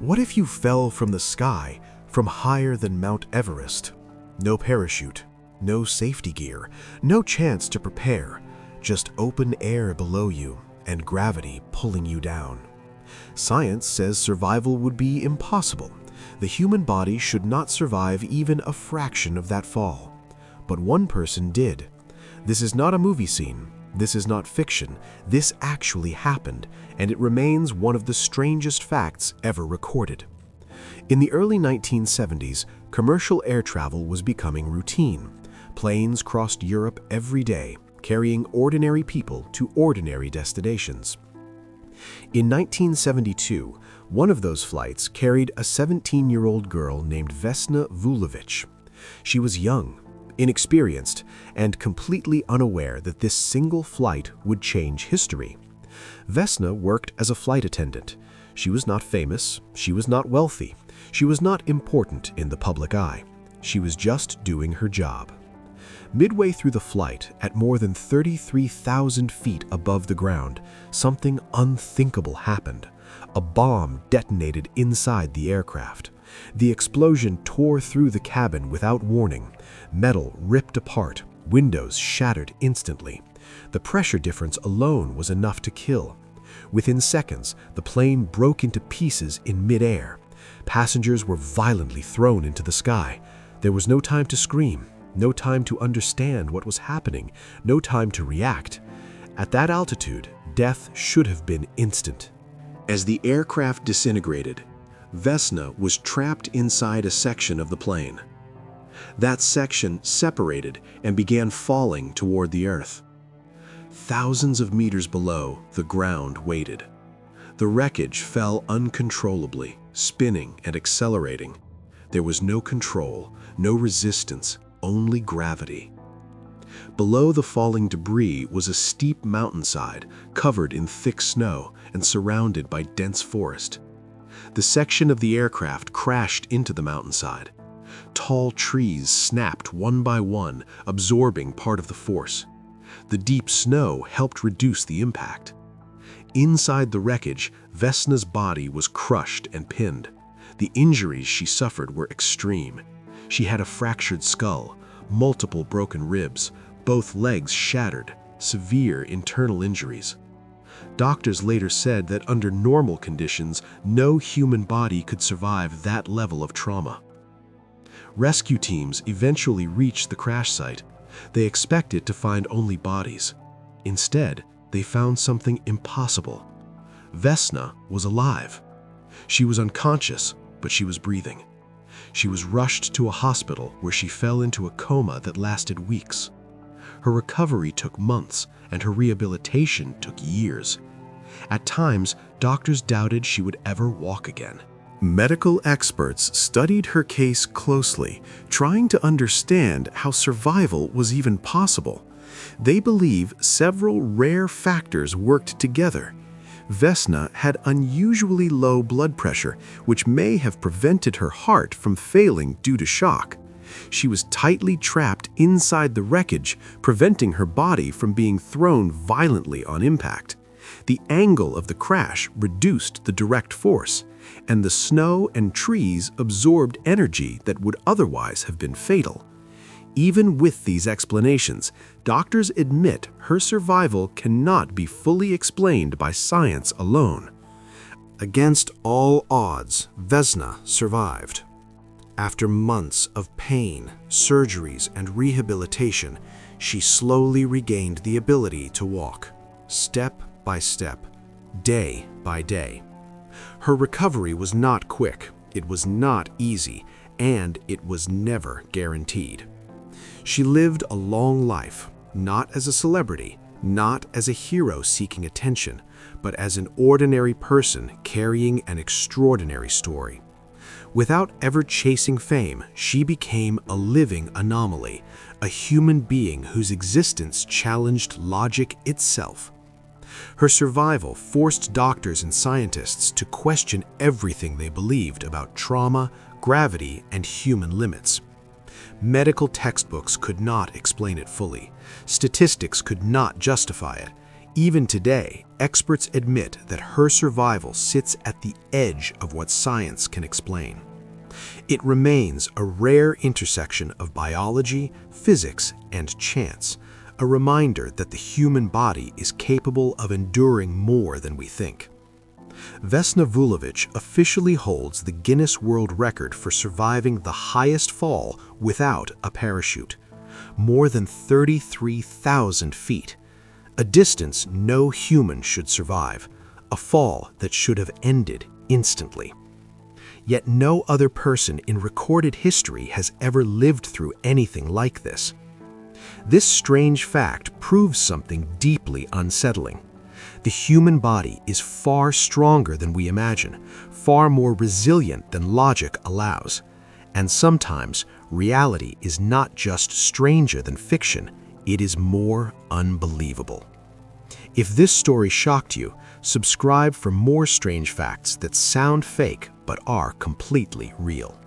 What if you fell from the sky, from higher than Mount Everest? No parachute, no safety gear, no chance to prepare, just open air below you and gravity pulling you down. Science says survival would be impossible. The human body should not survive even a fraction of that fall. But one person did. This is not a movie scene. This is not fiction. This actually happened, and it remains one of the strangest facts ever recorded. In the early 1970s, commercial air travel was becoming routine. Planes crossed Europe every day, carrying ordinary people to ordinary destinations. In 1972, one of those flights carried a 17-year-old girl named Vesna Vulović. She was young, inexperienced, and completely unaware that this single flight would change history. Vesna worked as a flight attendant. She was not famous, she was not wealthy, she was not important in the public eye. She was just doing her job. Midway through the flight, at more than 33,000 feet above the ground, something unthinkable happened. A bomb detonated inside the aircraft. The explosion tore through the cabin without warning. Metal ripped apart, windows shattered instantly. The pressure difference alone was enough to kill. Within seconds, the plane broke into pieces in midair. Passengers were violently thrown into the sky. There was no time to scream, no time to understand what was happening, no time to react. At that altitude, death should have been instant. As the aircraft disintegrated, Vesna was trapped inside a section of the plane. That section separated and began falling toward the earth. Thousands of meters below, the ground waited. The wreckage fell uncontrollably, spinning and accelerating. There was no control, no resistance, only gravity. Below the falling debris was a steep mountainside covered in thick snow and surrounded by dense forest. The section of the aircraft crashed into the mountainside. Tall trees snapped one by one, absorbing part of the force. The deep snow helped reduce the impact. Inside the wreckage, Vesna's body was crushed and pinned. The injuries she suffered were extreme. She had a fractured skull, multiple broken ribs, both legs shattered, severe internal injuries. Doctors later said that under normal conditions, no human body could survive that level of trauma. Rescue teams eventually reached the crash site. They expected to find only bodies. Instead, they found something impossible. Vesna was alive. She was unconscious, but she was breathing. She was rushed to a hospital where she fell into a coma that lasted weeks. Her recovery took months, and her rehabilitation took years. At times, doctors doubted she would ever walk again. Medical experts studied her case closely, trying to understand how survival was even possible. They believe several rare factors worked together. Vesna had unusually low blood pressure, which may have prevented her heart from failing due to shock. She was tightly trapped inside the wreckage, preventing her body from being thrown violently on impact. The angle of the crash reduced the direct force, and the snow and trees absorbed energy that would otherwise have been fatal. Even with these explanations, doctors admit her survival cannot be fully explained by science alone. Against all odds, Vesna survived. After months of pain, surgeries, and rehabilitation, she slowly regained the ability to walk, step by step, day by day. Her recovery was not quick, it was not easy, and it was never guaranteed. She lived a long life, not as a celebrity, not as a hero seeking attention, but as an ordinary person carrying an extraordinary story. Without ever chasing fame, she became a living anomaly, a human being whose existence challenged logic itself. Her survival forced doctors and scientists to question everything they believed about trauma, gravity, and human limits. Medical textbooks could not explain it fully. Statistics could not justify it. Even today, experts admit that her survival sits at the edge of what science can explain. It remains a rare intersection of biology, physics, and chance, a reminder that the human body is capable of enduring more than we think. Vesna Vulović officially holds the Guinness World Record for surviving the highest fall without a parachute, more than 33,000 feet, a distance no human should survive, a fall that should have ended instantly. Yet no other person in recorded history has ever lived through anything like this. This strange fact proves something deeply unsettling. The human body is far stronger than we imagine, far more resilient than logic allows. And sometimes, reality is not just stranger than fiction, it is more unbelievable. If this story shocked you, subscribe for more strange facts that sound fake but are completely real.